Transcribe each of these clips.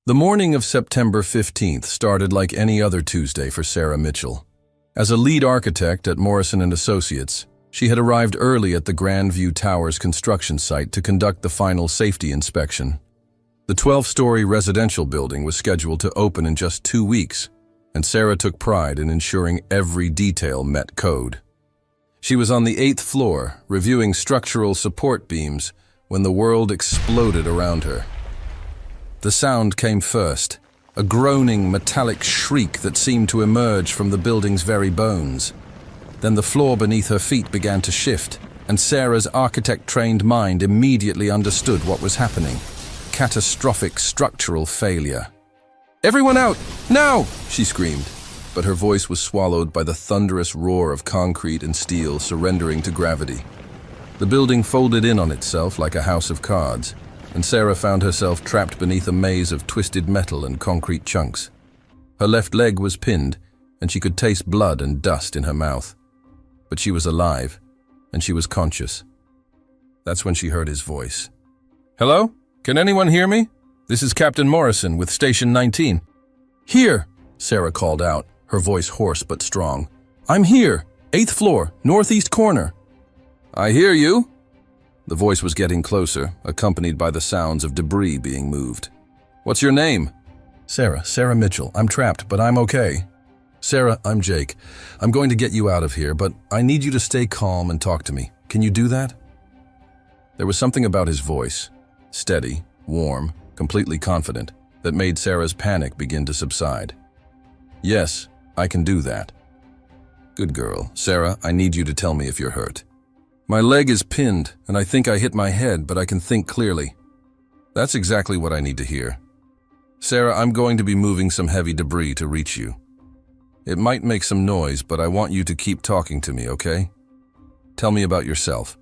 The morning of September 15th started like any other Tuesday for Sarah Mitchell. As a lead architect at Morrison & Associates, she had arrived early at the Grandview Towers construction site to conduct the final safety inspection. The 12-story residential building was scheduled to open in just 2 weeks, and Sarah took pride in ensuring every detail met code. She was on the 8th floor, reviewing structural support beams, when the world exploded around her. The sound came first, a groaning metallic shriek that seemed to emerge from the building's very bones. Then the floor beneath her feet began to shift, and Sarah's architect-trained mind immediately understood what was happening. Catastrophic structural failure. "Everyone out, now!" she screamed, but her voice was swallowed by the thunderous roar of concrete and steel surrendering to gravity. The building folded in on itself like a house of cards, and Sarah found herself trapped beneath a maze of twisted metal and concrete chunks. Her left leg was pinned, and she could taste blood and dust in her mouth. But she was alive, and she was conscious. That's when she heard his voice. "Hello? Can anyone hear me? This is Captain Morrison with Station 19. "Here," Sarah called out, her voice hoarse but strong. "I'm here, 8th floor, northeast corner." "I hear you." The voice was getting closer, accompanied by the sounds of debris being moved. "What's your name?" Sarah Mitchell. I'm trapped, but I'm okay." "Sarah, I'm Jake. I'm going to get you out of here, but I need you to stay calm and talk to me. Can you do that?" There was something about his voice, steady, warm, completely confident, that made Sarah's panic begin to subside. "Yes, I can do that." "Good girl. Sarah, I need you to tell me if you're hurt." "My leg is pinned, and I think I hit my head, but I can think clearly." "That's exactly what I need to hear." "Sarah, I'm going to be moving some heavy debris to reach you. It might make some noise, but I want you to keep talking to me, okay? Tell me about yourself."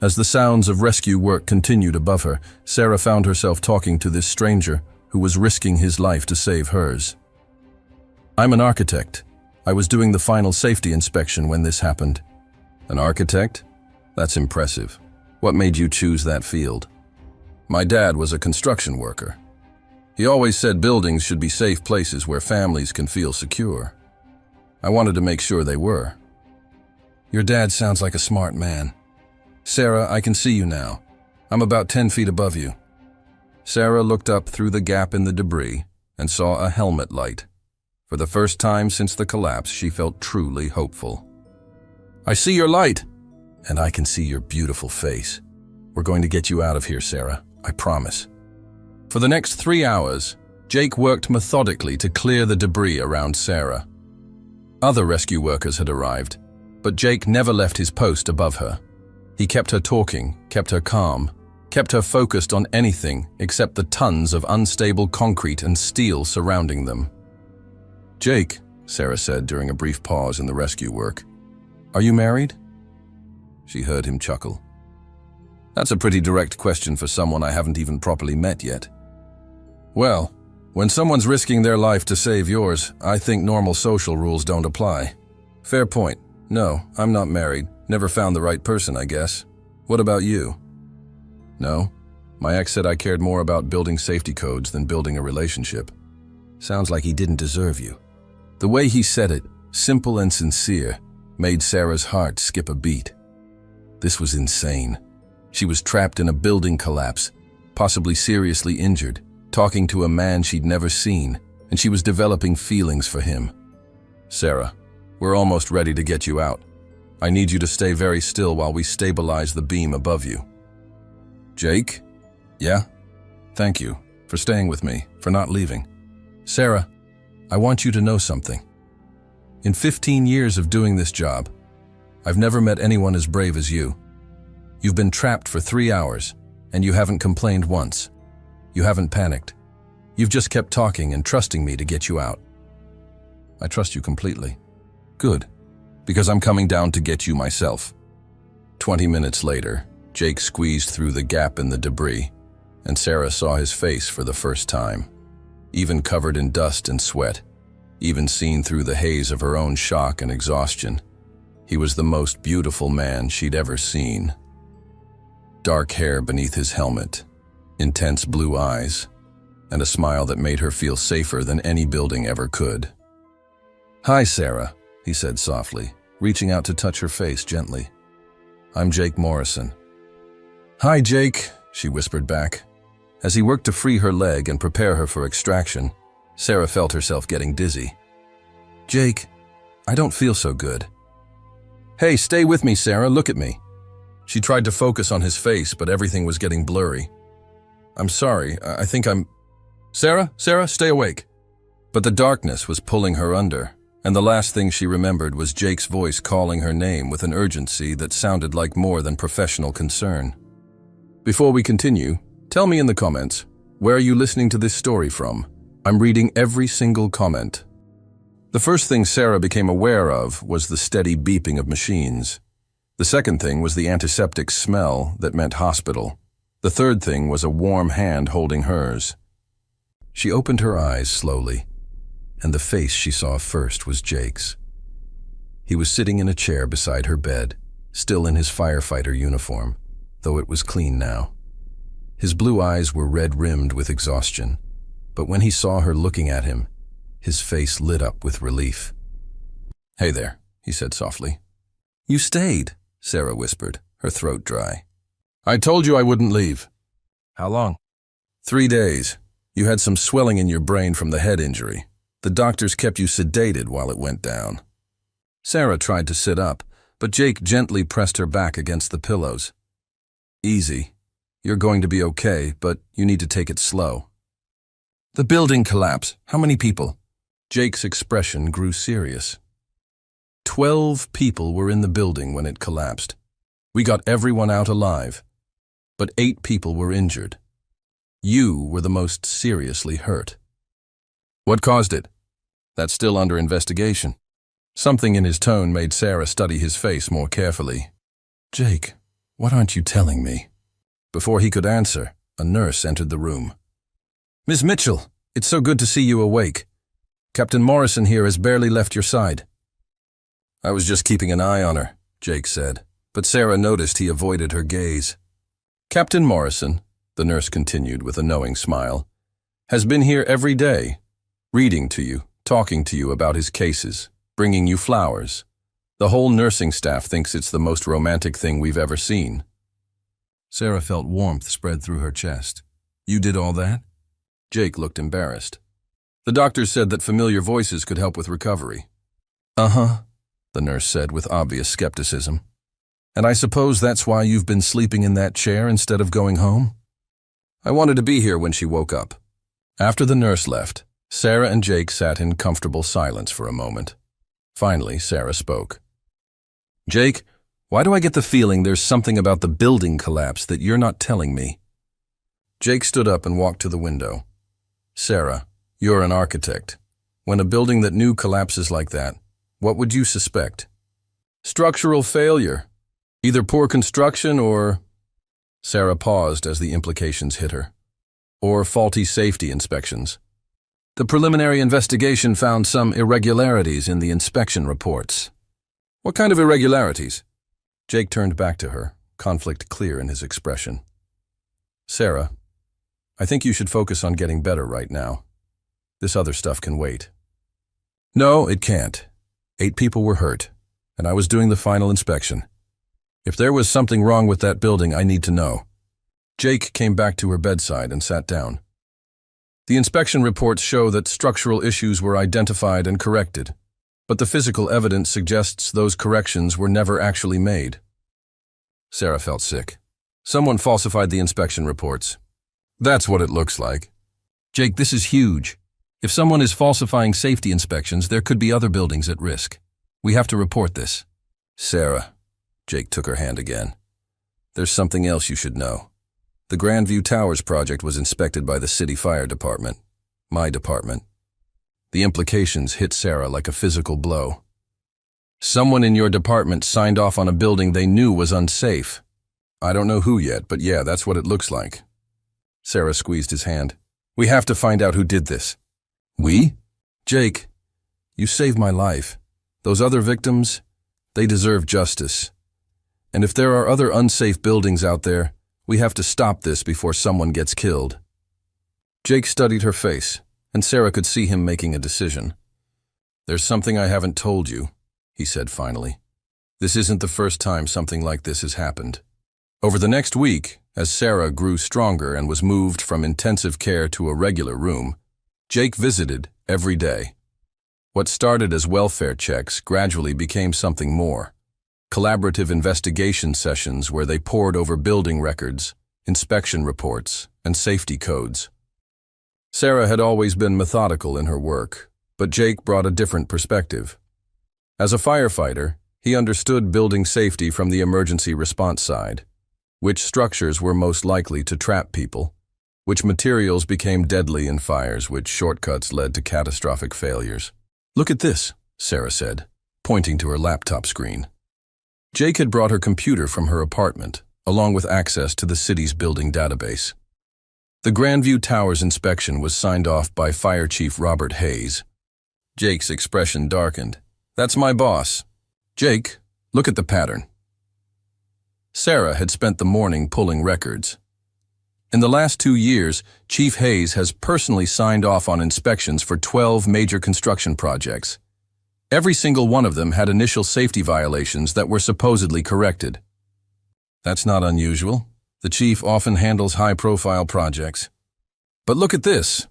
As the sounds of rescue work continued above her, Sarah found herself talking to this stranger who was risking his life to save hers. "I'm an architect. I was doing the final safety inspection when this happened." "An architect? That's impressive. What made you choose that field?" "My dad was a construction worker. He always said buildings should be safe places where families can feel secure. I wanted to make sure they were." "Your dad sounds like a smart man." "Sarah, I can see you now. I'm about 10 feet above you." Sarah looked up through the gap in the debris and saw a helmet light. For the first time since the collapse, she felt truly hopeful. "I see your light." "And I can see your beautiful face. We're going to get you out of here, Sarah. I promise." For the next 3 hours, Jake worked methodically to clear the debris around Sarah. Other rescue workers had arrived, but Jake never left his post above her. He kept her talking, kept her calm, kept her focused on anything except the tons of unstable concrete and steel surrounding them. "Jake," Sarah said during a brief pause in the rescue work, "are you married?" She heard him chuckle. "That's a pretty direct question for someone I haven't even properly met yet." "Well, when someone's risking their life to save yours, I think normal social rules don't apply." "Fair point. No, I'm not married. Never found the right person, I guess. What about you?" "No. My ex said I cared more about building safety codes than building a relationship." Sounds like he didn't deserve you. The way he said it, simple and sincere, made Sarah's heart skip a beat. This was insane. She was trapped in a building collapse, possibly seriously injured, talking to a man she'd never seen, and she was developing feelings for him. "Sarah, we're almost ready to get you out. I need you to stay very still while we stabilize the beam above you." "Jake?" "Yeah?" "Thank you for staying with me, for not leaving." "Sarah, I want you to know something. In 15 years of doing this job, I've never met anyone as brave as you. You've been trapped for 3 hours, and you haven't complained once. You haven't panicked. You've just kept talking and trusting me to get you out." "I trust you completely." "Good, because I'm coming down to get you myself." 20 minutes later, Jake squeezed through the gap in the debris, and Sarah saw his face for the first time. Even covered in dust and sweat, even seen through the haze of her own shock and exhaustion, he was the most beautiful man she'd ever seen. Dark hair beneath his helmet, intense blue eyes, and a smile that made her feel safer than any building ever could. "Hi, Sarah," he said softly, reaching out to touch her face gently. "I'm Jake Morrison." "Hi, Jake," she whispered back. As he worked to free her leg and prepare her for extraction, Sarah felt herself getting dizzy. "Jake, I don't feel so good." "Hey, stay with me, Sarah, look at me." She tried to focus on his face, but everything was getting blurry. "I'm sorry, I think I'm—" "Sarah, stay awake." But the darkness was pulling her under, and the last thing she remembered was Jake's voice calling her name with an urgency that sounded like more than professional concern. Before we continue, tell me in the comments, where are you listening to this story from? I'm reading every single comment. The first thing Sarah became aware of was the steady beeping of machines. The second thing was the antiseptic smell that meant hospital. The third thing was a warm hand holding hers. She opened her eyes slowly, and the face she saw first was Jake's. He was sitting in a chair beside her bed, still in his firefighter uniform, though it was clean now. His blue eyes were red-rimmed with exhaustion, but when he saw her looking at him, his face lit up with relief. "Hey there," he said softly. "You stayed," Sarah whispered, her throat dry. "I told you I wouldn't leave." "How long?" 3 days. You had some swelling in your brain from the head injury. The doctors kept you sedated while it went down." Sarah tried to sit up, but Jake gently pressed her back against the pillows. "Easy. You're going to be okay, but you need to take it slow." "The building collapse. How many people?" Jake's expression grew serious. 12 people were in the building when it collapsed. We got everyone out alive, but 8 people were injured. You were the most seriously hurt. "What caused it?" "That's still under investigation." Something in his tone made Sarah study his face more carefully. "Jake, what aren't you telling me?" Before he could answer, a nurse entered the room. "Miss Mitchell, it's so good to see you awake. Captain Morrison here has barely left your side." "I was just keeping an eye on her," Jake said, but Sarah noticed he avoided her gaze. "Captain Morrison," the nurse continued with a knowing smile, "has been here every day, reading to you, talking to you about his cases, bringing you flowers. The whole nursing staff thinks it's the most romantic thing we've ever seen." Sarah felt warmth spread through her chest. "You did all that?" Jake looked embarrassed. "The doctors said that familiar voices could help with recovery." "Uh-huh," the nurse said with obvious skepticism. "And I suppose that's why you've been sleeping in that chair instead of going home?" "I wanted to be here when she woke up." After the nurse left, Sarah and Jake sat in comfortable silence for a moment. Finally, Sarah spoke. "Jake, why do I get the feeling there's something about the building collapse that you're not telling me?" Jake stood up and walked to the window. "Sarah, you're an architect. When a building that new collapses like that, what would you suspect?" "Structural failure. Either poor construction or—" Sarah paused as the implications hit her. "Or faulty safety inspections. The preliminary investigation found some irregularities in the inspection reports." "What kind of irregularities?" Jake turned back to her, conflict clear in his expression. "Sarah, I think you should focus on getting better right now. This other stuff can wait." "No, it can't. 8 people were hurt, and I was doing the final inspection. If there was something wrong with that building, I need to know." Jake came back to her bedside and sat down. "The inspection reports show that structural issues were identified and corrected, but the physical evidence suggests those corrections were never actually made." Sarah felt sick. "Someone falsified the inspection reports." "That's what it looks like." "Jake, this is huge. If someone is falsifying safety inspections, there could be other buildings at risk. We have to report this." "Sarah," Jake took her hand again, "there's something else you should know. The Grandview Towers project was inspected by the city fire department, my department. The implications hit Sarah like a physical blow. Someone in your department signed off on a building they knew was unsafe. I don't know who yet, but yeah, that's what it looks like." Sarah squeezed his hand. "We have to find out who did this." "We?" "Jake, you saved my life. Those other victims, they deserve justice. And if there are other unsafe buildings out there, we have to stop this before someone gets killed." Jake studied her face, and Sarah could see him making a decision. "There's something I haven't told you," he said finally. "This isn't the first time something like this has happened." Over the next week, as Sarah grew stronger and was moved from intensive care to a regular room, Jake visited every day. What started as welfare checks gradually became something more. Collaborative investigation sessions where they pored over building records, inspection reports, and safety codes. Sarah had always been methodical in her work, but Jake brought a different perspective. As a firefighter, he understood building safety from the emergency response side. Which structures were most likely to trap people, which materials became deadly in fires, which shortcuts led to catastrophic failures. "Look at this," Sarah said, pointing to her laptop screen. Jake had brought her computer from her apartment, along with access to the city's building database. The Grandview Towers inspection was signed off by Fire Chief Robert Hayes. Jake's expression darkened. "That's my boss. Jake, look at the pattern." Sarah had spent the morning pulling records. In the last 2 years, Chief Hayes has personally signed off on inspections for 12 major construction projects. Every single one of them had initial safety violations that were supposedly corrected. That's not unusual. The chief often handles high-profile projects. But look at this.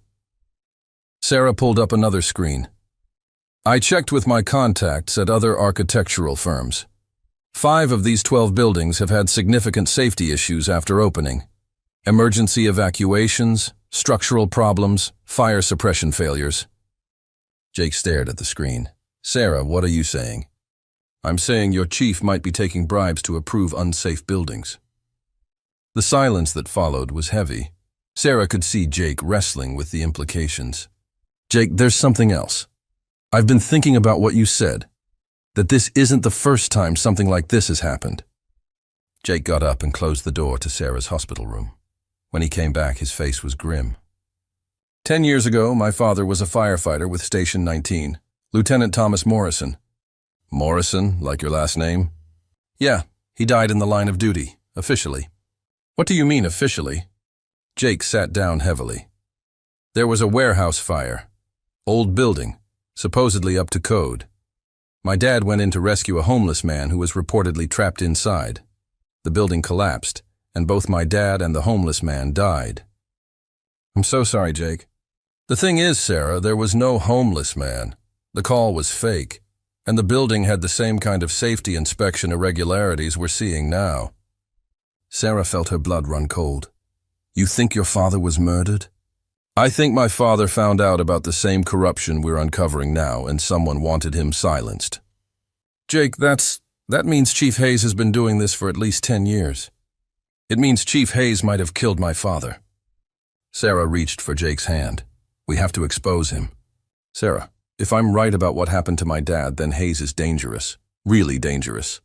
Sarah pulled up another screen. "I checked with my contacts at other architectural firms. 5 of these 12 buildings have had significant safety issues after opening. Emergency evacuations, structural problems, fire suppression failures." Jake stared at the screen. "Sarah, what are you saying?" "I'm saying your chief might be taking bribes to approve unsafe buildings." The silence that followed was heavy. Sarah could see Jake wrestling with the implications. "Jake, there's something else. I've been thinking about what you said. That this isn't the first time something like this has happened." Jake got up and closed the door to Sarah's hospital room. When he came back, his face was grim. 10 years ago, my father was a firefighter with Station 19, Lieutenant Thomas Morrison." "Morrison, like your last name?" "Yeah, he died in the line of duty, officially." "What do you mean, officially?" Jake sat down heavily. "There was a warehouse fire. Old building, supposedly up to code. My dad went in to rescue a homeless man who was reportedly trapped inside. The building collapsed, and both my dad and the homeless man died." "I'm so sorry, Jake." "The thing is, Sarah, there was no homeless man. The call was fake, and the building had the same kind of safety inspection irregularities we're seeing now." Sarah felt her blood run cold. "You think your father was murdered?" "I think my father found out about the same corruption we're uncovering now, and someone wanted him silenced." "Jake, that means Chief Hayes has been doing this for at least 10 years. It means Chief Hayes might have killed my father." Sarah reached for Jake's hand. "We have to expose him." "Sarah, if I'm right about what happened to my dad, then Hayes is dangerous, really dangerous.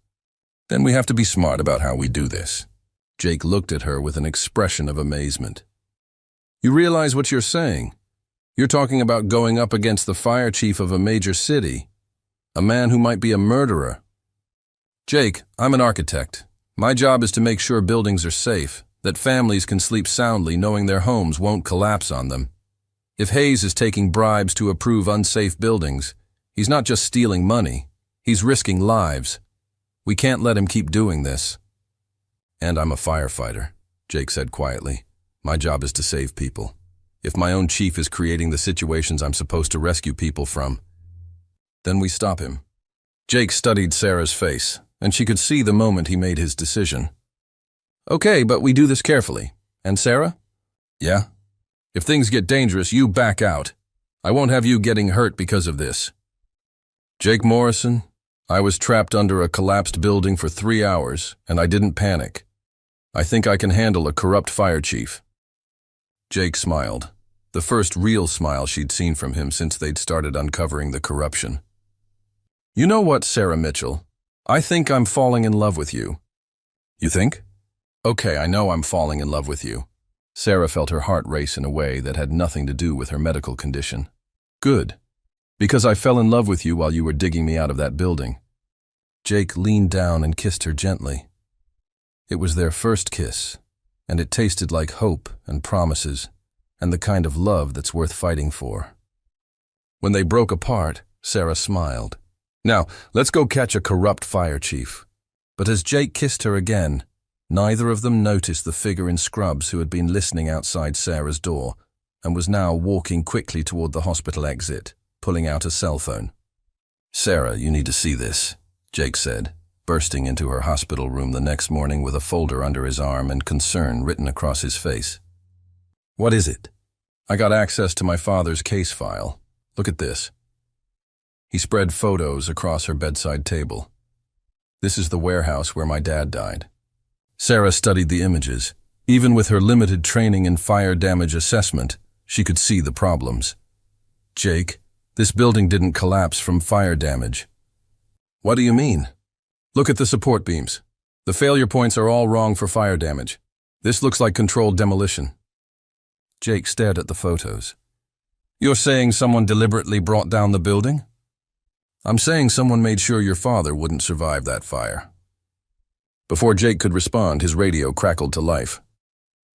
Then we have to be smart about how we do this." Jake looked at her with an expression of amazement. "You realize what you're saying? You're talking about going up against the fire chief of a major city, a man who might be a murderer." "Jake, I'm an architect. My job is to make sure buildings are safe, that families can sleep soundly knowing their homes won't collapse on them. If Hayes is taking bribes to approve unsafe buildings, he's not just stealing money, he's risking lives. We can't let him keep doing this." "And I'm a firefighter," Jake said quietly. "My job is to save people. If my own chief is creating the situations I'm supposed to rescue people from, then we stop him." Jake studied Sarah's face, and she could see the moment he made his decision. "Okay, but we do this carefully. And Sarah?" "Yeah? If things get dangerous, you back out. I won't have you getting hurt because of this." "Jake Morrison, I was trapped under a collapsed building for 3 hours, and I didn't panic. I think I can handle a corrupt fire chief." Jake smiled, the first real smile she'd seen from him since they'd started uncovering the corruption. "You know what, Sarah Mitchell? I think I'm falling in love with you." "You think?" "Okay, I know I'm falling in love with you." Sarah felt her heart race in a way that had nothing to do with her medical condition. "Good. Because I fell in love with you while you were digging me out of that building." Jake leaned down and kissed her gently. It was their first kiss, and it tasted like hope and promises. and the kind of love that's worth fighting for. When they broke apart, Sarah smiled. "Now, let's go catch a corrupt fire chief." But as Jake kissed her again, neither of them noticed the figure in scrubs who had been listening outside Sarah's door and was now walking quickly toward the hospital exit, pulling out a cell phone. "Sarah, you need to see this," Jake said, bursting into her hospital room the next morning with a folder under his arm and concern written across his face. "What is it?" "I got access to my father's case file. Look at this." He spread photos across her bedside table. "This is the warehouse where my dad died." Sarah studied the images. Even with her limited training in fire damage assessment, she could see the problems. "Jake, this building didn't collapse from fire damage." "What do you mean?" "Look at the support beams. The failure points are all wrong for fire damage. This looks like controlled demolition." Jake stared at the photos. "You're saying someone deliberately brought down the building?" "I'm saying someone made sure your father wouldn't survive that fire." Before Jake could respond, his radio crackled to life.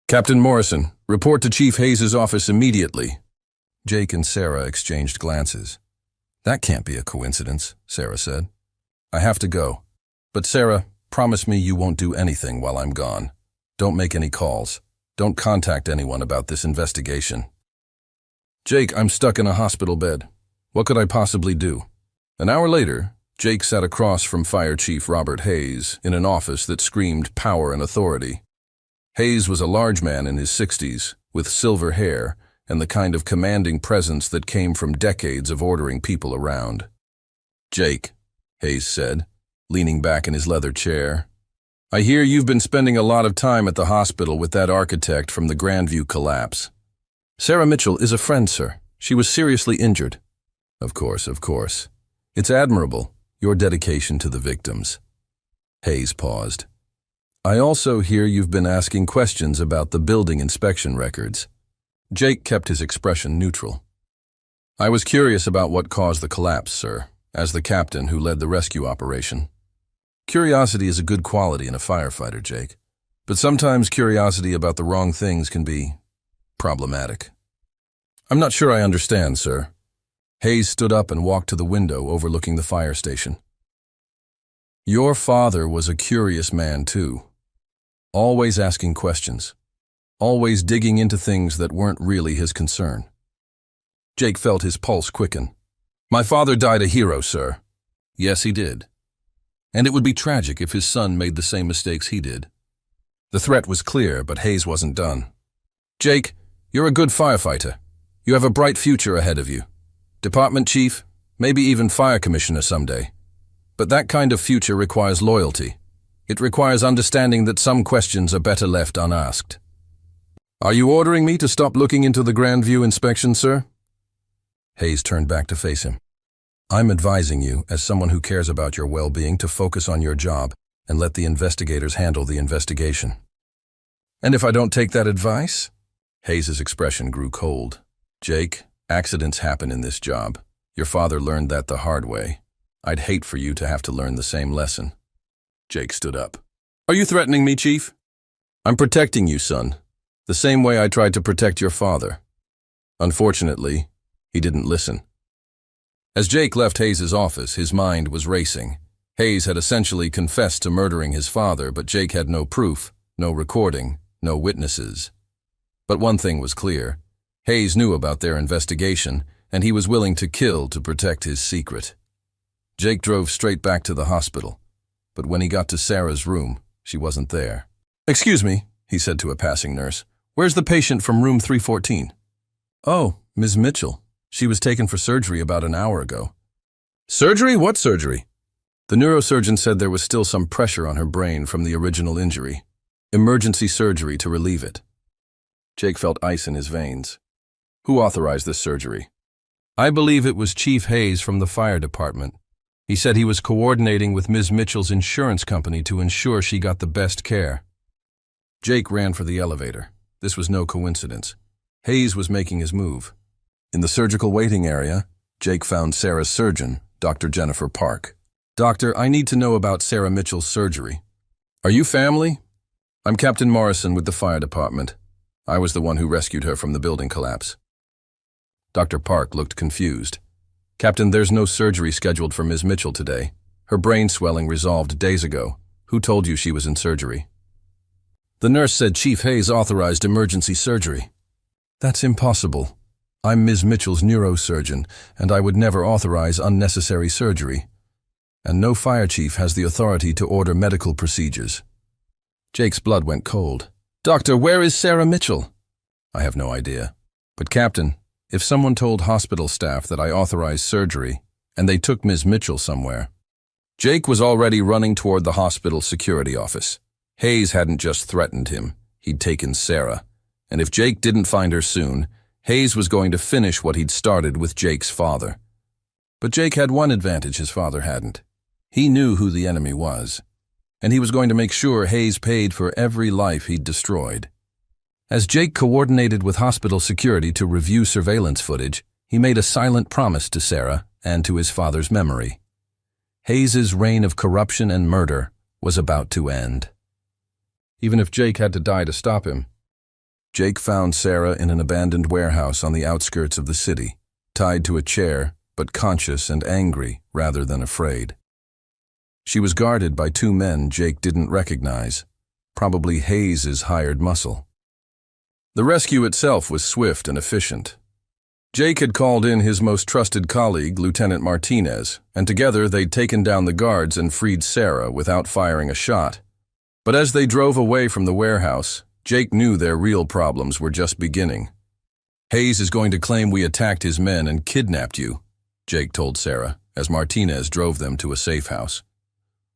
"Captain Morrison, report to Chief Hayes' office immediately." Jake and Sarah exchanged glances. "That can't be a coincidence," Sarah said. "I have to go. But Sarah, promise me you won't do anything while I'm gone. Don't make any calls. Don't contact anyone about this investigation." "Jake, I'm stuck in a hospital bed. What could I possibly do?" An hour later, Jake sat across from Fire Chief Robert Hayes in an office that screamed power and authority. Hayes was a large man in his 60s, with silver hair and the kind of commanding presence that came from decades of ordering people around. "Jake," Hayes said, leaning back in his leather chair, "I hear you've been spending a lot of time at the hospital with that architect from the Grandview collapse." "Sarah Mitchell is a friend, sir. She was seriously injured." Of course. "It's admirable, your dedication to the victims." Hayes paused. "I also hear you've been asking questions about the building inspection records." Jake kept his expression neutral. "I was curious about what caused the collapse, sir, as the captain who led the rescue operation." Curiosity is a good quality in a firefighter, Jake. But sometimes curiosity about the wrong things can be problematic. "I'm not sure I understand, sir." Hayes stood up and walked to the window overlooking the fire station. "Your father was a curious man, too. Always asking questions. Always digging into things that weren't really his concern." Jake felt his pulse quicken. "My father died a hero, sir." "Yes, he did. And it would be tragic if his son made the same mistakes he did." The threat was clear, but Hayes wasn't done. "Jake, you're a good firefighter. You have a bright future ahead of you. Department chief, maybe even fire commissioner someday. But that kind of future requires loyalty. It requires understanding that some questions are better left unasked." "Are you ordering me to stop looking into the Grandview inspection, sir?" Hayes turned back to face him. "I'm advising you, as someone who cares about your well-being, to focus on your job and let the investigators handle the investigation." "And if I don't take that advice?" Hayes' expression grew cold. "Jake, accidents happen in this job. Your father learned that the hard way. I'd hate for you to have to learn the same lesson." Jake stood up. "Are you threatening me, Chief?" "I'm protecting you, son, the same way I tried to protect your father." Unfortunately, he didn't listen. As Jake left Hayes' office, his mind was racing. Hayes had essentially confessed to murdering his father, but Jake had no proof, no recording, no witnesses. But one thing was clear. Hayes knew about their investigation, and he was willing to kill to protect his secret. Jake drove straight back to the hospital, but when he got to Sarah's room, she wasn't there. "Excuse me," he said to a passing nurse. "Where's the patient from room 314? "Oh, Ms. Mitchell. She was taken for surgery about an hour ago." "Surgery? What surgery?" "The neurosurgeon said there was still some pressure on her brain from the original injury. Emergency surgery to relieve it." Jake felt ice in his veins. "Who authorized this surgery?" "I believe it was Chief Hayes from the fire department. He said he was coordinating with Ms. Mitchell's insurance company to ensure she got the best care." Jake ran for the elevator. This was no coincidence. Hayes was making his move. In the surgical waiting area, Jake found Sarah's surgeon, Dr. Jennifer Park. "Doctor, I need to know about Sarah Mitchell's surgery." "Are you family?" "I'm Captain Morrison with the fire department. I was the one who rescued her from the building collapse. Dr. Park looked confused. Captain, there's no surgery scheduled for Ms. Mitchell today. Her brain swelling resolved days ago. Who told you she was in surgery? The nurse said Chief Hayes authorized emergency surgery. That's impossible. I'm Ms. Mitchell's neurosurgeon, and I would never authorize unnecessary surgery. And no fire chief has the authority to order medical procedures. Jake's blood went cold. Doctor, where is Sarah Mitchell? I have no idea. But Captain, if someone told hospital staff that I authorized surgery, and they took Ms. Mitchell somewhere. Jake was already running toward the hospital security office. Hayes hadn't just threatened him, he'd taken Sarah. And if Jake didn't find her soon, Hayes was going to finish what he'd started with Jake's father. But Jake had one advantage his father hadn't. He knew who the enemy was, and he was going to make sure Hayes paid for every life he'd destroyed. As Jake coordinated with hospital security to review surveillance footage, he made a silent promise to Sarah and to his father's memory. Hayes's reign of corruption and murder was about to end. Even if Jake had to die to stop him. Jake found Sarah in an abandoned warehouse on the outskirts of the city, tied to a chair, but conscious and angry rather than afraid. She was guarded by two men Jake didn't recognize, probably Hayes's hired muscle. The rescue itself was swift and efficient. Jake had called in his most trusted colleague, Lieutenant Martinez, and together they'd taken down the guards and freed Sarah without firing a shot. But as they drove away from the warehouse, Jake knew their real problems were just beginning. Hayes is going to claim we attacked his men and kidnapped you, Jake told Sarah, as Martinez drove them to a safe house.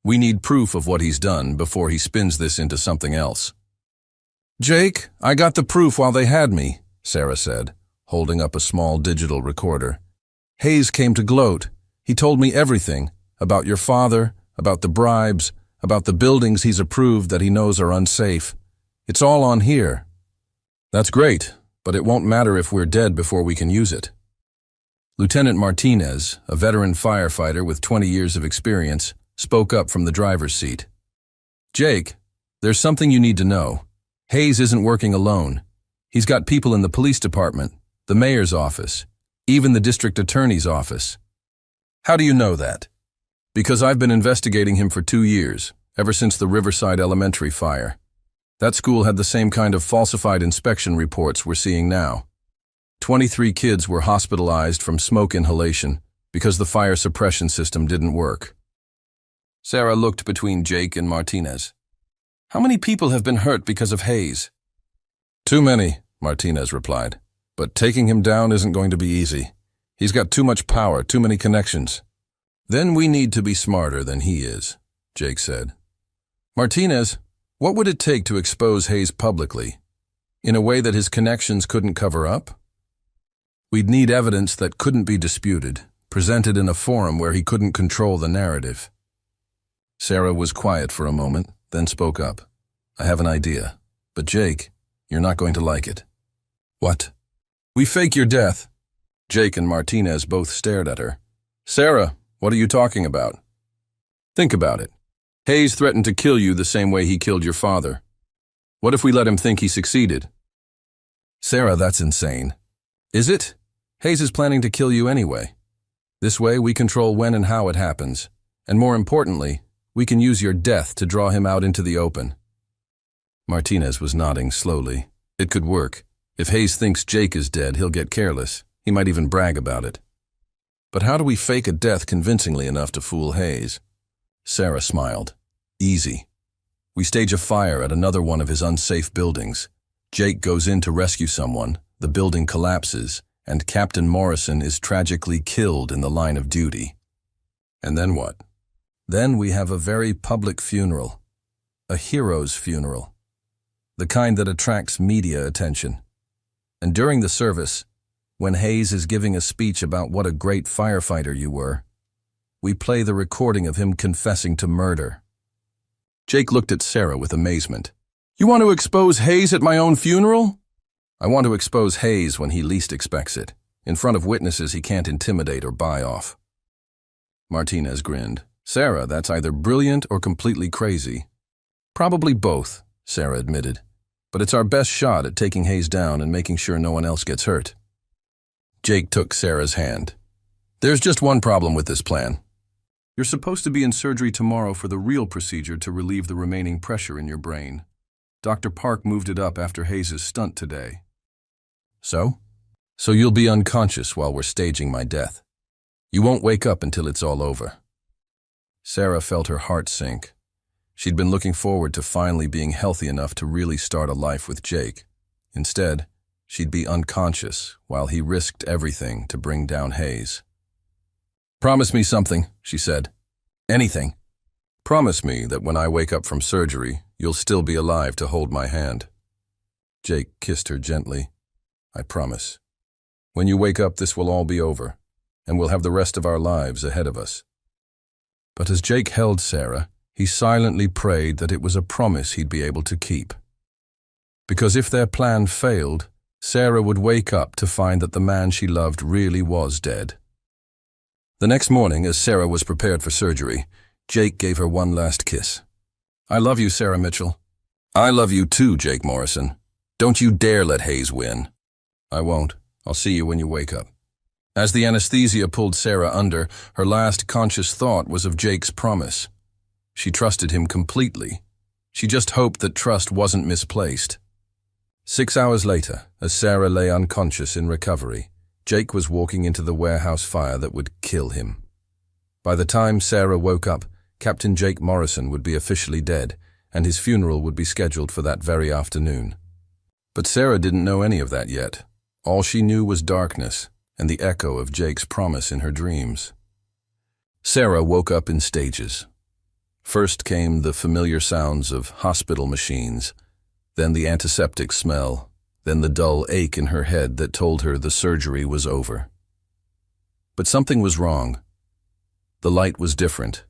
We need proof of what he's done before he spins this into something else. Jake, I got the proof while they had me, Sarah said, holding up a small digital recorder. Hayes came to gloat. He told me everything, about your father, about the bribes, about the buildings he's approved that he knows are unsafe. It's all on here. That's great, but it won't matter if we're dead before we can use it. Lieutenant Martinez, a veteran firefighter with 20 years of experience, spoke up from the driver's seat. Jake, there's something you need to know. Hayes isn't working alone. He's got people in the police department, the mayor's office, even the district attorney's office. How do you know that? Because I've been investigating him for 2 years, ever since the Riverside Elementary fire. That school had the same kind of falsified inspection reports we're seeing now. 23 kids were hospitalized from smoke inhalation because the fire suppression system didn't work. Sarah looked between Jake and Martinez. How many people have been hurt because of Hayes? Too many, Martinez replied. But taking him down isn't going to be easy. He's got too much power, too many connections. Then we need to be smarter than he is, Jake said. Martinez, what would it take to expose Hayes publicly, in a way that his connections couldn't cover up? We'd need evidence that couldn't be disputed, presented in a forum where he couldn't control the narrative. Sarah was quiet for a moment, then spoke up. I have an idea, but Jake, you're not going to like it. What? We fake your death. Jake and Martinez both stared at her. Sarah, what are you talking about? Think about it. Hayes threatened to kill you the same way he killed your father. What if we let him think he succeeded? Sarah, that's insane. Is it? Hayes is planning to kill you anyway. This way we control when and how it happens, and more importantly, we can use your death to draw him out into the open. Martinez was nodding slowly. It could work. If Hayes thinks Jake is dead, he'll get careless. He might even brag about it. But how do we fake a death convincingly enough to fool Hayes? Sarah smiled. Easy. We stage a fire at another one of his unsafe buildings. Jake goes in to rescue someone, the building collapses, and Captain Morrison is tragically killed in the line of duty. And then what? Then we have a very public funeral. A hero's funeral. The kind that attracts media attention. And during the service, when Hayes is giving a speech about what a great firefighter you were, we play the recording of him confessing to murder. Jake looked at Sarah with amazement. You want to expose Hayes at my own funeral? I want to expose Hayes when he least expects it, in front of witnesses he can't intimidate or buy off. Martinez grinned. Sarah, that's either brilliant or completely crazy. Probably both, Sarah admitted. but it's our best shot at taking Hayes down and making sure no one else gets hurt. Jake took Sarah's hand. There's just one problem with this plan. You're supposed to be in surgery tomorrow for the real procedure to relieve the remaining pressure in your brain. Dr. Park moved it up after Hayes' stunt today. So? So you'll be unconscious while we're staging my death. You won't wake up until it's all over. Sarah felt her heart sink. She'd been looking forward to finally being healthy enough to really start a life with Jake. Instead, she'd be unconscious while he risked everything to bring down Hayes. Promise me something, she said. Anything. Promise me that when I wake up from surgery, you'll still be alive to hold my hand. Jake kissed her gently. I promise. When you wake up, this will all be over, and we'll have the rest of our lives ahead of us. But as Jake held Sarah, he silently prayed that it was a promise he'd be able to keep. Because if their plan failed, Sarah would wake up to find that the man she loved really was dead. The next morning, as Sarah was prepared for surgery, Jake gave her one last kiss. I love you, Sarah Mitchell. I love you too, Jake Morrison. Don't you dare let Hayes win. I won't. I'll see you when you wake up. As the anesthesia pulled Sarah under, her last conscious thought was of Jake's promise. She trusted him completely. She just hoped that trust wasn't misplaced. 6 hours later, as Sarah lay unconscious in recovery, Jake was walking into the warehouse fire that would kill him. By the time Sarah woke up, Captain Jake Morrison would be officially dead, and his funeral would be scheduled for that very afternoon. But Sarah didn't know any of that yet. All she knew was darkness and the echo of Jake's promise in her dreams. Sarah woke up in stages. First came the familiar sounds of hospital machines, then the antiseptic smell, then the dull ache in her head that told her the surgery was over. But something was wrong. The light was different.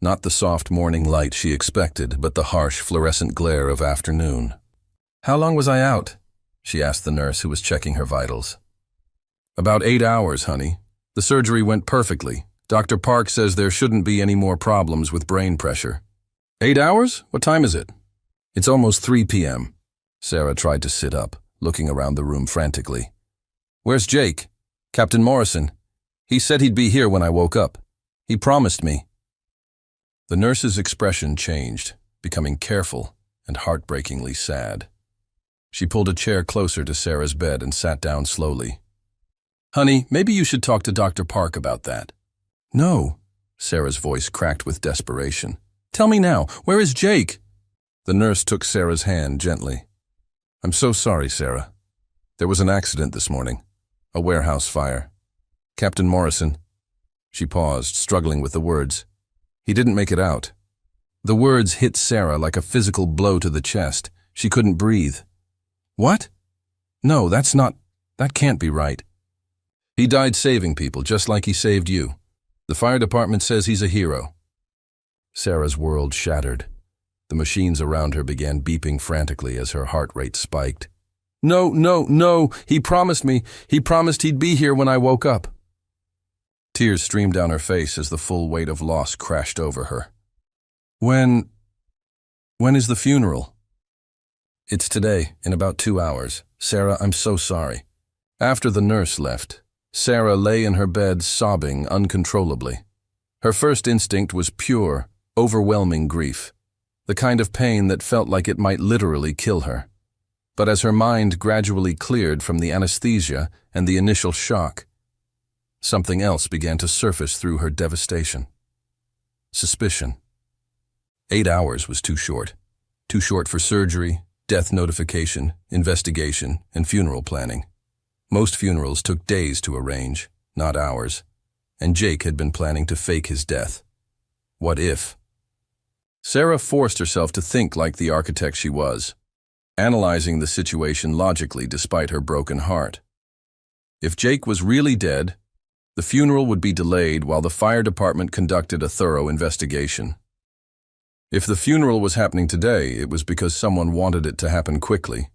Not the soft morning light she expected, but the harsh fluorescent glare of afternoon. How long was I out? She asked the nurse who was checking her vitals. About 8 hours, honey. The surgery went perfectly. Dr. Park says there shouldn't be any more problems with brain pressure. 8 hours? What time is it? It's almost 3 p.m. Sarah tried to sit up, looking around the room frantically. Where's Jake? Captain Morrison. He said he'd be here when I woke up. He promised me. The nurse's expression changed, becoming careful and heartbreakingly sad. She pulled a chair closer to Sarah's bed and sat down slowly. Honey, maybe you should talk to Dr. Park about that. No, Sarah's voice cracked with desperation. Tell me now, where is Jake? The nurse took Sarah's hand gently. I'm so sorry, Sarah. There was an accident this morning. A warehouse fire. Captain Morrison. She paused, struggling with the words. He didn't make it out. The words hit Sarah like a physical blow to the chest. She couldn't breathe. What? No, that can't be right. He died saving people, just like he saved you. The fire department says he's a hero. Sarah's world shattered. The machines around her began beeping frantically as her heart rate spiked. No, no, no, he promised me. He promised he'd be here when I woke up. Tears streamed down her face as the full weight of loss crashed over her. When is the funeral? It's today, in about 2 hours. Sarah, I'm so sorry. After the nurse left, Sarah lay in her bed sobbing uncontrollably. Her first instinct was pure, overwhelming grief, the kind of pain that felt like it might literally kill her. But as her mind gradually cleared from the anesthesia and the initial shock, something else began to surface through her devastation. Suspicion. 8 hours was too short. Too short for surgery, death notification, investigation, and funeral planning. Most funerals took days to arrange, not hours, and Jake had been planning to fake his death. What if? Sarah forced herself to think like the architect she was, analyzing the situation logically despite her broken heart. If Jake was really dead, the funeral would be delayed while the fire department conducted a thorough investigation. If the funeral was happening today, it was because someone wanted it to happen quickly.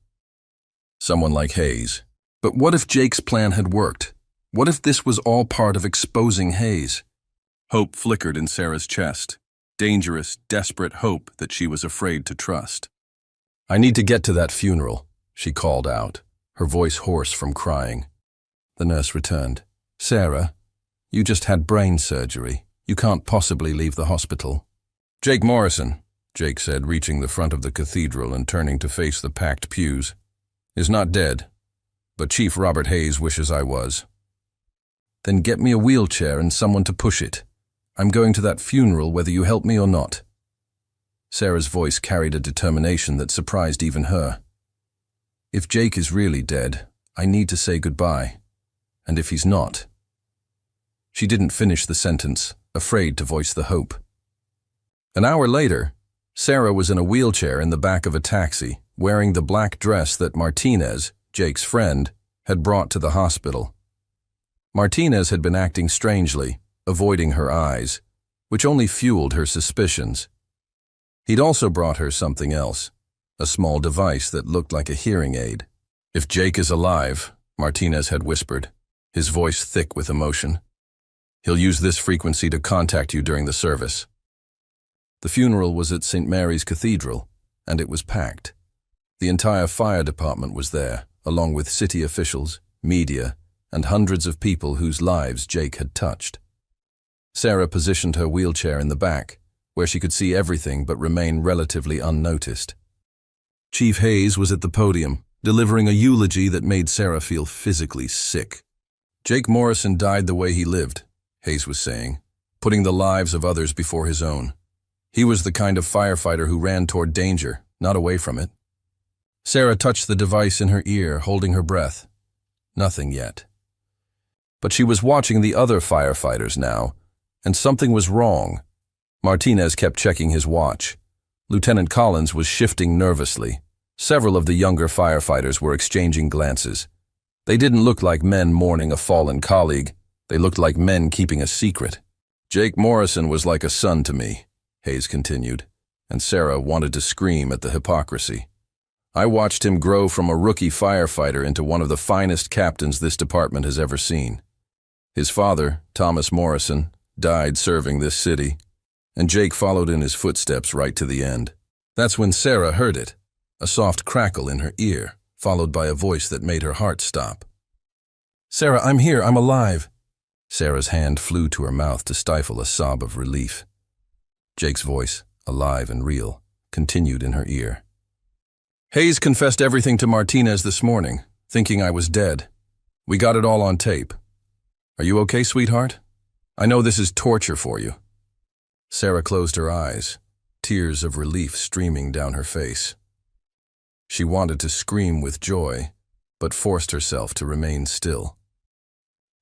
Someone like Hayes. But what if Jake's plan had worked? What if this was all part of exposing Hayes? Hope flickered in Sarah's chest. Dangerous, desperate hope that she was afraid to trust. I need to get to that funeral, she called out, her voice hoarse from crying. The nurse returned. Sarah, you just had brain surgery. You can't possibly leave the hospital. Jake Morrison, Jake said, reaching the front of the cathedral and turning to face the packed pews, is not dead, but Chief Robert Hayes wishes I was. Then get me a wheelchair and someone to push it. I'm going to that funeral whether you help me or not. Sarah's voice carried a determination that surprised even her. If Jake is really dead, I need to say goodbye. And if he's not... She didn't finish the sentence, afraid to voice the hope. An hour later, Sarah was in a wheelchair in the back of a taxi, wearing the black dress that Martinez, Jake's friend, had brought to the hospital. Martinez had been acting strangely, avoiding her eyes, which only fueled her suspicions. He'd also brought her something else, a small device that looked like a hearing aid. If Jake is alive, Martinez had whispered, his voice thick with emotion, he'll use this frequency to contact you during the service. The funeral was at St. Mary's Cathedral, and it was packed. The entire fire department was there, along with city officials, media, and hundreds of people whose lives Jake had touched. Sarah positioned her wheelchair in the back, where she could see everything but remain relatively unnoticed. Chief Hayes was at the podium, delivering a eulogy that made Sarah feel physically sick. Jake Morrison died the way he lived, Hayes was saying, putting the lives of others before his own. He was the kind of firefighter who ran toward danger, not away from it. Sarah touched the device in her ear, holding her breath. Nothing yet. But she was watching the other firefighters now, and something was wrong. Martinez kept checking his watch. Lieutenant Collins was shifting nervously. Several of the younger firefighters were exchanging glances. They didn't look like men mourning a fallen colleague. They looked like men keeping a secret. Jake Morrison was like a son to me, Hayes continued, and Sarah wanted to scream at the hypocrisy. I watched him grow from a rookie firefighter into one of the finest captains this department has ever seen. His father, Thomas Morrison, died serving this city, and Jake followed in his footsteps right to the end. That's when Sarah heard it, a soft crackle in her ear, followed by a voice that made her heart stop. Sarah, I'm here, I'm alive. Sarah's hand flew to her mouth to stifle a sob of relief. Jake's voice, alive and real, continued in her ear. Hayes confessed everything to Martinez this morning, thinking I was dead. We got it all on tape. Are you okay, sweetheart? I know this is torture for you. Sarah closed her eyes, tears of relief streaming down her face. She wanted to scream with joy, but forced herself to remain still.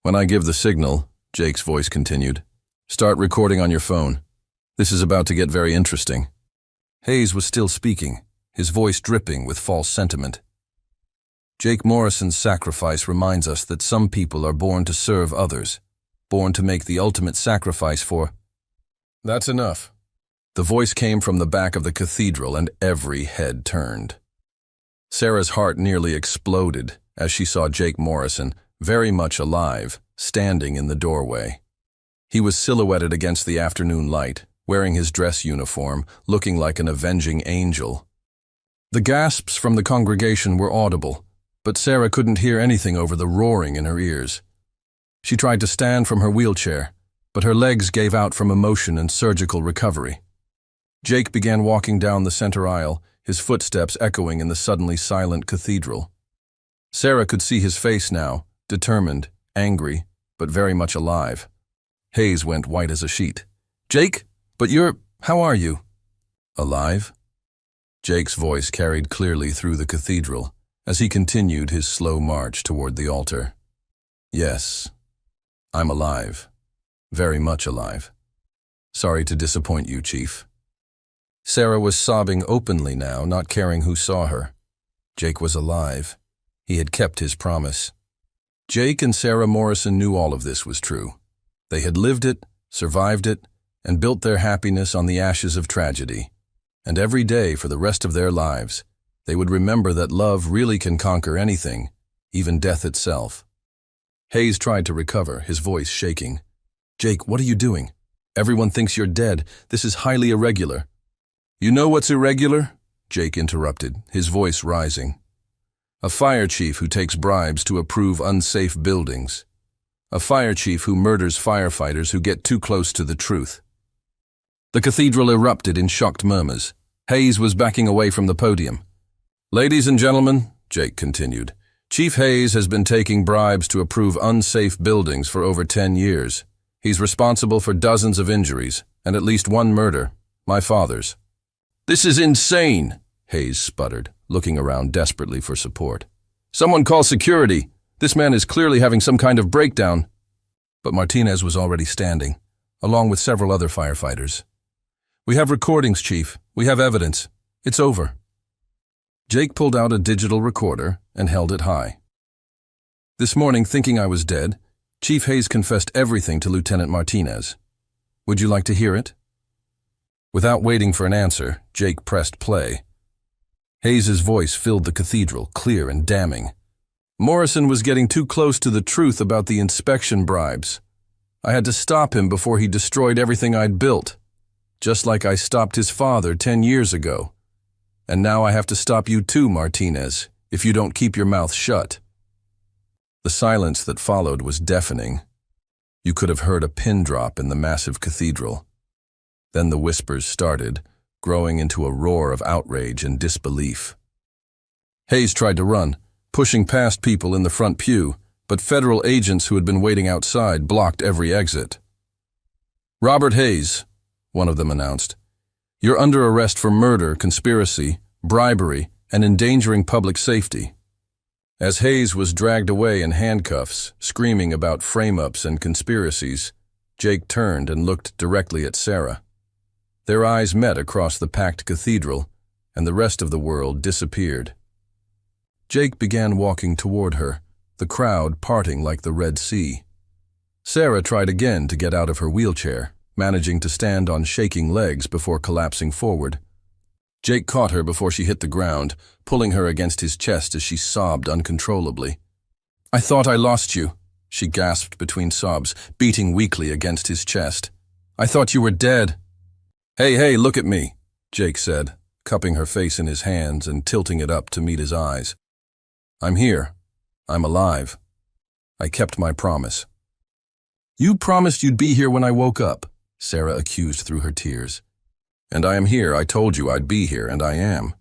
When I give the signal, Jake's voice continued, start recording on your phone. This is about to get very interesting. Hayes was still speaking, his voice dripping with false sentiment. Jake Morrison's sacrifice reminds us that some people are born to serve others, born to make the ultimate sacrifice for... That's enough. The voice came from the back of the cathedral and every head turned. Sarah's heart nearly exploded as she saw Jake Morrison, very much alive, standing in the doorway. He was silhouetted against the afternoon light, wearing his dress uniform, looking like an avenging angel. The gasps from the congregation were audible, but Sarah couldn't hear anything over the roaring in her ears. She tried to stand from her wheelchair, but her legs gave out from emotion and surgical recovery. Jake began walking down the center aisle, his footsteps echoing in the suddenly silent cathedral. Sarah could see his face now, determined, angry, but very much alive. Hayes went white as a sheet. Jake, but how are you? Alive? Jake's voice carried clearly through the cathedral as he continued his slow march toward the altar. Yes, I'm alive. Very much alive. Sorry to disappoint you, Chief. Sarah was sobbing openly now, not caring who saw her. Jake was alive. He had kept his promise. Jake and Sarah Morrison knew all of this was true. They had lived it, survived it, and built their happiness on the ashes of tragedy. And every day for the rest of their lives, they would remember that love really can conquer anything, even death itself. Hayes tried to recover, his voice shaking. Jake, what are you doing? Everyone thinks you're dead. This is highly irregular. You know what's irregular? Jake interrupted, his voice rising. A fire chief who takes bribes to approve unsafe buildings. A fire chief who murders firefighters who get too close to the truth. The cathedral erupted in shocked murmurs. Hayes was backing away from the podium. Ladies and gentlemen, Jake continued, Chief Hayes has been taking bribes to approve unsafe buildings for over 10 years. He's responsible for dozens of injuries and at least one murder, my father's. This is insane, Hayes sputtered, looking around desperately for support. Someone call security. This man is clearly having some kind of breakdown. But Martinez was already standing, along with several other firefighters. We have recordings, Chief. We have evidence. It's over. Jake pulled out a digital recorder and held it high. This morning, thinking I was dead, Chief Hayes confessed everything to Lieutenant Martinez. Would you like to hear it? Without waiting for an answer, Jake pressed play. Hayes's voice filled the cathedral, clear and damning. Morrison was getting too close to the truth about the inspection bribes. I had to stop him before he destroyed everything I'd built, just like I stopped his father 10 years ago. And now I have to stop you too, Martinez, if you don't keep your mouth shut. The silence that followed was deafening. You could have heard a pin drop in the massive cathedral. Then the whispers started, growing into a roar of outrage and disbelief. Hayes tried to run, pushing past people in the front pew, but federal agents who had been waiting outside blocked every exit. Robert Hayes, one of them announced, you're under arrest for murder, conspiracy, bribery, and endangering public safety. As Hayes was dragged away in handcuffs, screaming about frame-ups and conspiracies, Jake turned and looked directly at Sarah. Their eyes met across the packed cathedral, and the rest of the world disappeared. Jake began walking toward her, the crowd parting like the Red Sea. Sarah tried again to get out of her wheelchair, managing to stand on shaking legs before collapsing forward. Jake caught her before she hit the ground, pulling her against his chest as she sobbed uncontrollably. I thought I lost you, she gasped between sobs, beating weakly against his chest. I thought you were dead. Hey, look at me, Jake said, cupping her face in his hands and tilting it up to meet his eyes. I'm here. I'm alive. I kept my promise. You promised you'd be here when I woke up, Sarah accused through her tears. And I am here. I told you I'd be here, and I am.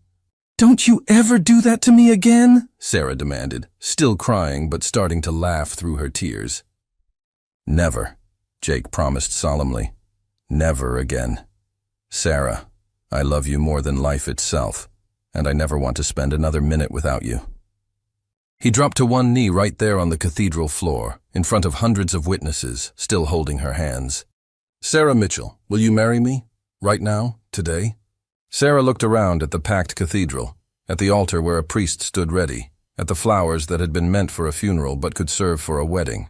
Don't you ever do that to me again? Sarah demanded, still crying but starting to laugh through her tears. Never, Jake promised solemnly. Never again. Sarah, I love you more than life itself, and I never want to spend another minute without you. He dropped to one knee right there on the cathedral floor, in front of hundreds of witnesses, still holding her hands. Sarah Mitchell, will you marry me? Right now? Today? Sarah looked around at the packed cathedral, at the altar where a priest stood ready, at the flowers that had been meant for a funeral but could serve for a wedding.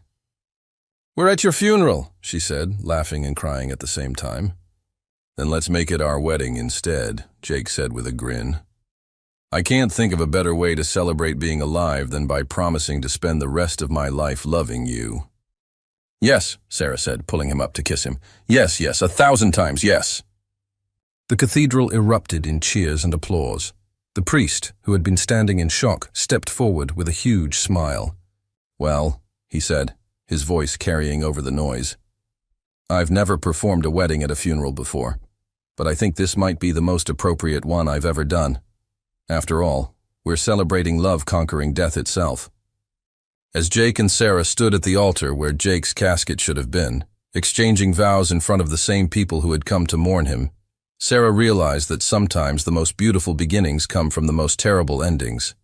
We're at your funeral, she said, laughing and crying at the same time. Then let's make it our wedding instead, Jake said with a grin. I can't think of a better way to celebrate being alive than by promising to spend the rest of my life loving you. Yes, Sarah said, pulling him up to kiss him. Yes, 1,000 times, yes. The cathedral erupted in cheers and applause. The priest, who had been standing in shock, stepped forward with a huge smile. Well, he said, his voice carrying over the noise. I've never performed a wedding at a funeral before, but I think this might be the most appropriate one I've ever done. After all, we're celebrating love conquering death itself. As Jake and Sarah stood at the altar where Jake's casket should have been, exchanging vows in front of the same people who had come to mourn him, Sarah realized that sometimes the most beautiful beginnings come from the most terrible endings.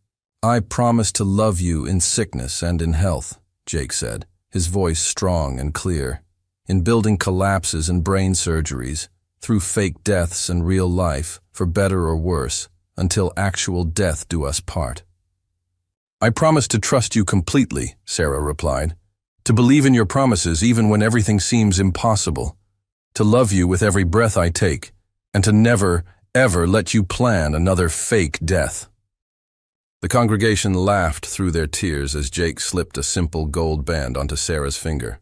I promise to love you in sickness and in health, Jake said, his voice strong and clear, in building collapses and brain surgeries, through fake deaths and real life, for better or worse, until actual death do us part. I promise to trust you completely, Sarah replied, to believe in your promises even when everything seems impossible, to love you with every breath I take, and to never, ever let you plan another fake death. The congregation laughed through their tears as Jake slipped a simple gold band onto Sarah's finger,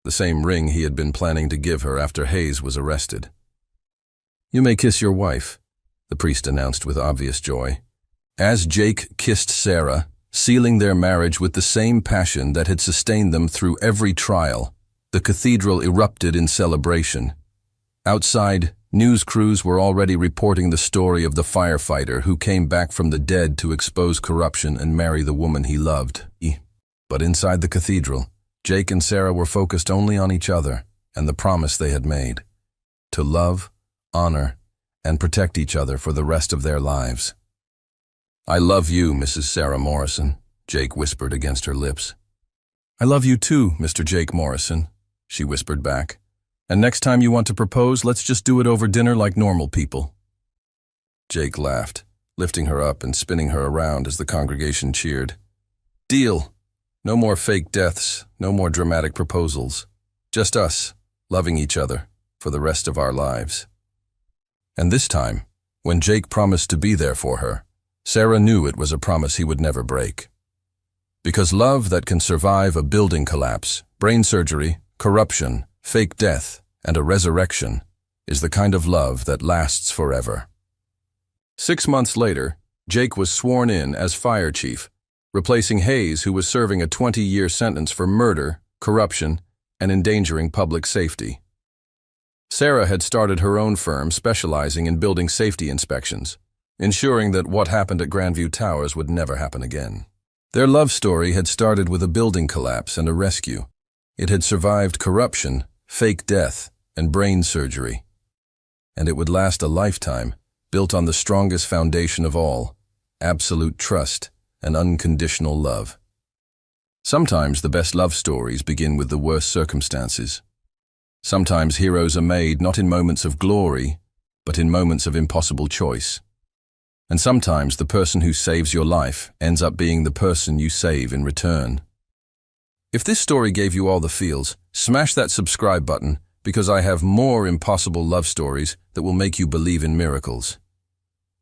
the same ring he had been planning to give her after Hayes was arrested. You may kiss your wife. the priest announced with obvious joy. As Jake kissed Sarah, sealing their marriage with the same passion that had sustained them through every trial, the cathedral erupted in celebration. Outside, news crews were already reporting the story of the firefighter who came back from the dead to expose corruption and marry the woman he loved. But inside the cathedral, Jake and Sarah were focused only on each other and the promise they had made: to love, honor, and protect each other for the rest of their lives. "I love you, Mrs. Sarah Morrison," Jake whispered against her lips. "I love you too, Mr. Jake Morrison," she whispered back. "And next time you want to propose, let's just do it over dinner like normal people." Jake laughed, lifting her up and spinning her around as the congregation cheered. "Deal. No more fake deaths, no more dramatic proposals. Just us, loving each other for the rest of our lives." And this time, when Jake promised to be there for her, Sarah knew it was a promise he would never break. Because love that can survive a building collapse, brain surgery, corruption, fake death, and a resurrection is the kind of love that lasts forever. 6 months later, Jake was sworn in as fire chief, replacing Hayes, who was serving a 20-year sentence for murder, corruption, and endangering public safety. Sarah had started her own firm specializing in building safety inspections, ensuring that what happened at Grandview Towers would never happen again. Their love story had started with a building collapse and a rescue. It had survived corruption, fake death, and brain surgery. And it would last a lifetime, built on the strongest foundation of all: absolute trust and unconditional love. Sometimes the best love stories begin with the worst circumstances. Sometimes heroes are made not in moments of glory, but in moments of impossible choice. And sometimes the person who saves your life ends up being the person you save in return. If this story gave you all the feels, smash that subscribe button, because I have more impossible love stories that will make you believe in miracles.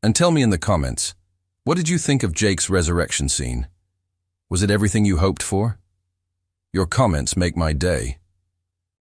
And tell me in the comments, what did you think of Jake's resurrection scene? Was it everything you hoped for? Your comments make my day.